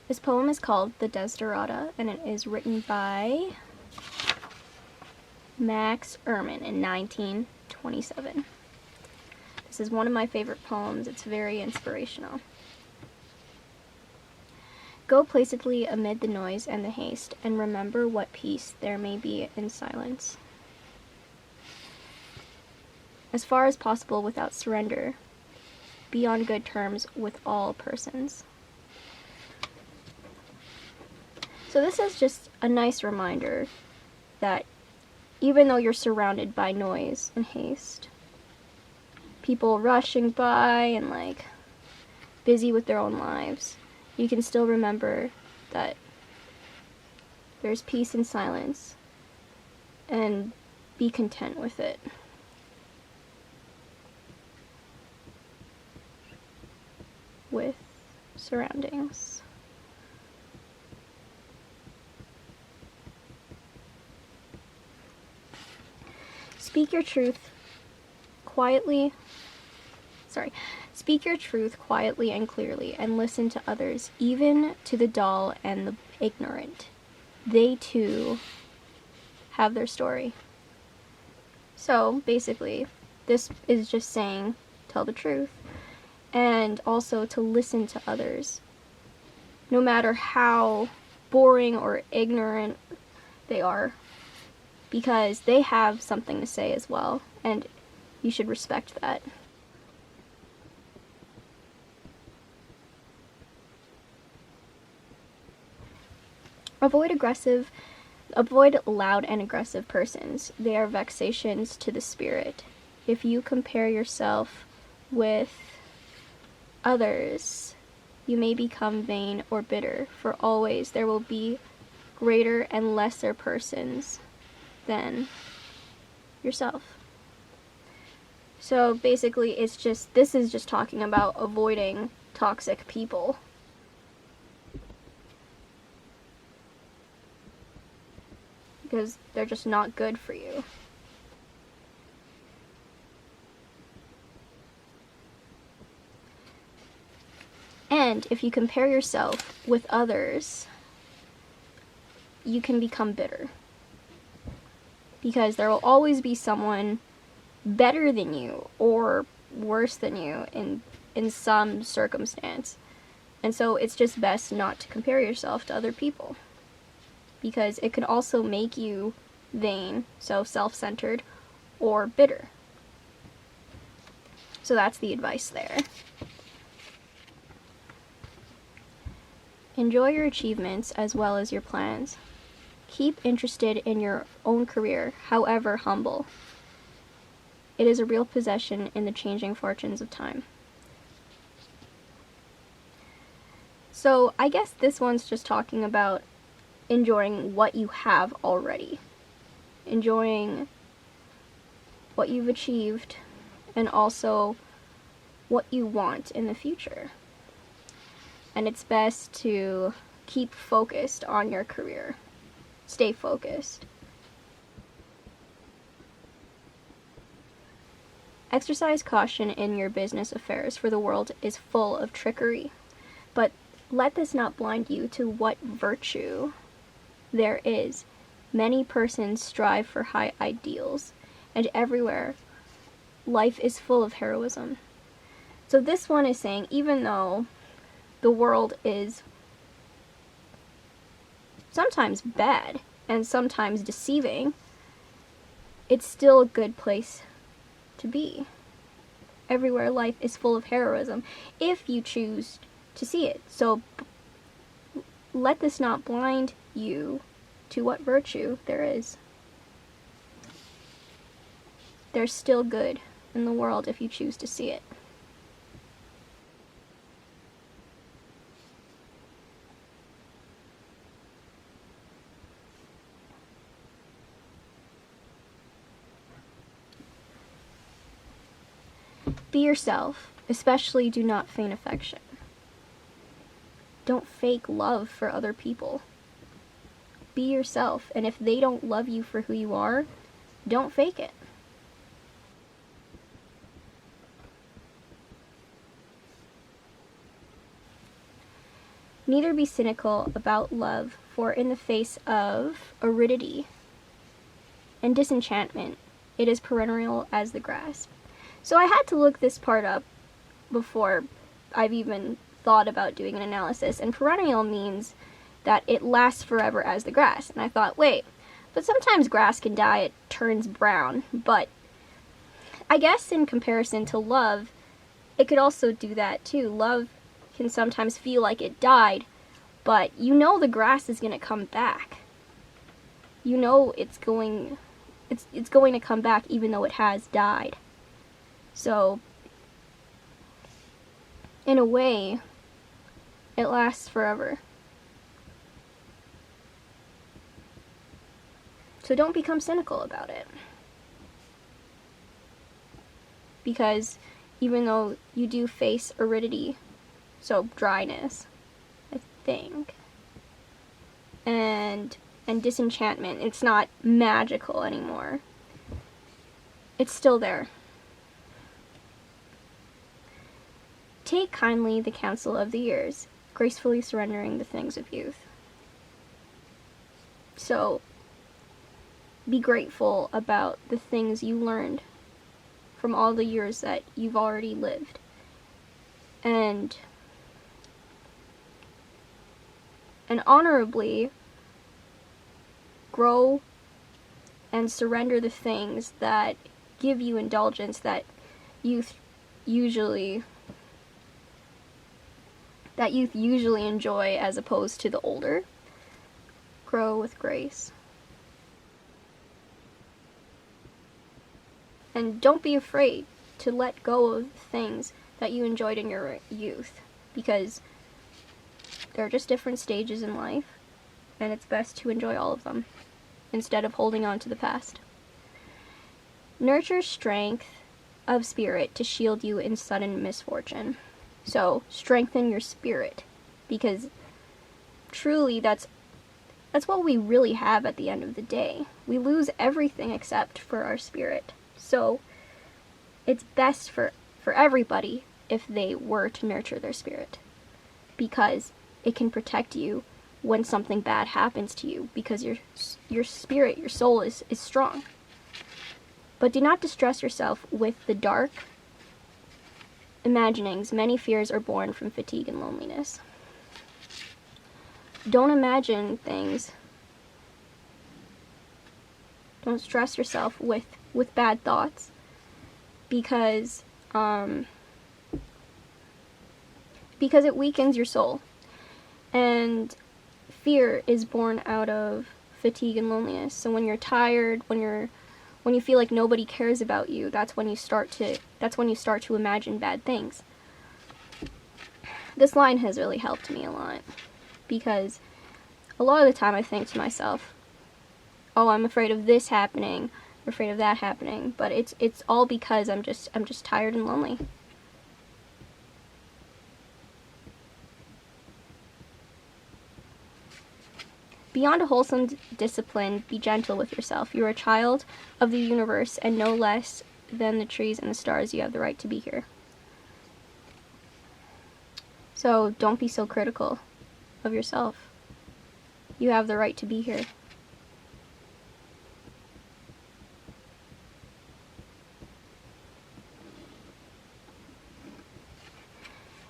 This poem is called The Desiderata, and it is written by Max Ehrman in 1927. This is one of my favorite poems. It's very inspirational. Go placidly amid the noise and the haste, and remember what peace there may be in silence. As far as possible without surrender, be on good terms with all persons. So this is just a nice reminder that even though you're surrounded by noise and haste, people rushing by and like busy with their own lives, you can still remember that there's peace in silence and be content with it. With surroundings. Speak your truth quietly and clearly, and listen to others, even to the dull and the ignorant. They too have their story. So basically, this is just saying, tell the truth, and also to listen to others, no matter how boring or ignorant they are, because they have something to say as well, and you should respect that. Avoid loud and aggressive persons. They are vexations to the spirit. If you compare yourself with others, you may become vain or bitter, for always there will be greater and lesser persons than yourself. So basically this is just talking about avoiding toxic people. Because they're just not good for you. And if you compare yourself with others, you can become bitter. Because there will always be someone better than you or worse than you in some circumstance. And so it's just best not to compare yourself to other people, because it can also make you vain, so self-centered, or bitter. So that's the advice there. Enjoy your achievements as well as your plans. Keep interested in your own career, however humble. It is a real possession in the changing fortunes of time. So I guess this one's just talking about enjoying what you have already. Enjoying what you've achieved, and also what you want in the future. And it's best to keep focused on your career. Stay focused. Exercise caution in your business affairs, for the world is full of trickery. But let this not blind you to what virtue there is. Many persons strive for high ideals, and everywhere life is full of heroism. So this one is saying, even though the world is sometimes bad and sometimes deceiving, it's still a good place to be. Everywhere life is full of heroism if you choose to see it. So let this not blind you to what virtue there is. There's still good in the world if you choose to see it. Be yourself, especially do not feign affection. Don't fake love for other people. Be yourself, and if they don't love you for who you are, don't fake it. Neither be cynical about love, for in the face of aridity and disenchantment, it is perennial as the grass. So I had to look this part up before I've even thought about doing an analysis, and perennial means that it lasts forever as the grass. And I thought, wait, but sometimes grass can die, it turns brown, but I guess in comparison to love, it could also do that too. Love can sometimes feel like it died, but you know the grass is going to come back. You know it's going to come back even though it has died. So in a way, it lasts forever. So don't become cynical about it. Because even though you do face aridity, so dryness, I think, and disenchantment, it's not magical anymore. It's still there. Take kindly the counsel of the years, gracefully surrendering the things of youth. So, be grateful about the things you learned from all the years that you've already lived. And honorably grow and surrender the things that give you indulgence that youth usually enjoy as opposed to the older. Grow with grace. And don't be afraid to let go of things that you enjoyed in your youth, because they're just different stages in life, and it's best to enjoy all of them instead of holding on to the past. Nurture strength of spirit to shield you in sudden misfortune. So strengthen your spirit, because truly that's what we really have at the end of the day. We lose everything except for our spirit. So it's best for everybody if they were to nurture their spirit, because it can protect you when something bad happens to you, because your spirit, your soul is strong. But do not distress yourself with the dark imaginings. Many fears are born from fatigue and loneliness. Don't imagine things. Don't stress yourself with bad thoughts, because it weakens your soul. And fear is born out of fatigue and loneliness. So when you're tired, when you feel like nobody cares about you, that's when you start to imagine bad things. This line has really helped me a lot, because a lot of the time I think to myself, oh, I'm afraid of this happening, I'm afraid of that happening, but it's all because I'm just tired and lonely. Beyond a wholesome discipline, be gentle with yourself. You're a child of the universe, and no less than the trees and the stars, you have the right to be here. So don't be so critical of yourself. You have the right to be here.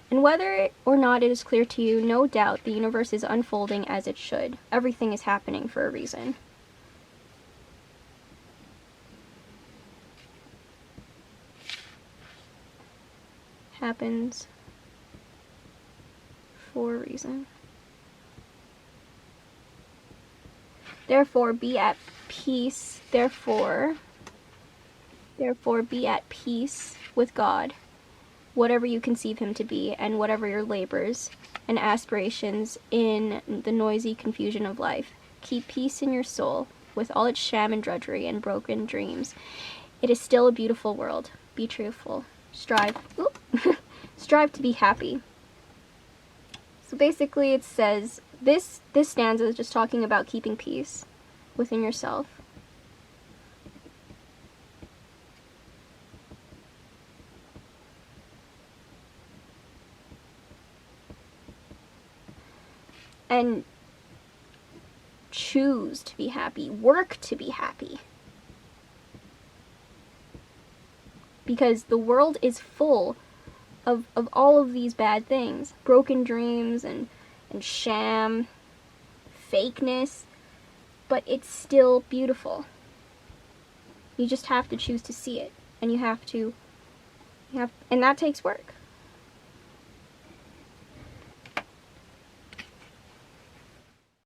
And whether or not it is clear to you, no doubt the universe is unfolding as it should. Everything is happening for a reason. Happens for a reason. Therefore, be at peace. Therefore, be at peace with God, whatever you conceive him to be, and whatever your labors and aspirations in the noisy confusion of life. Keep peace in your soul, with all its sham and drudgery and broken dreams. It is still a beautiful world. Be truthful. Strive to be happy. So basically it says, this stanza is just talking about keeping peace within yourself. and choose to be happy, work to be happy. Because the world is full of all of these bad things. Broken dreams and sham, fakeness. But it's still beautiful. You just have to choose to see it. And and that takes work.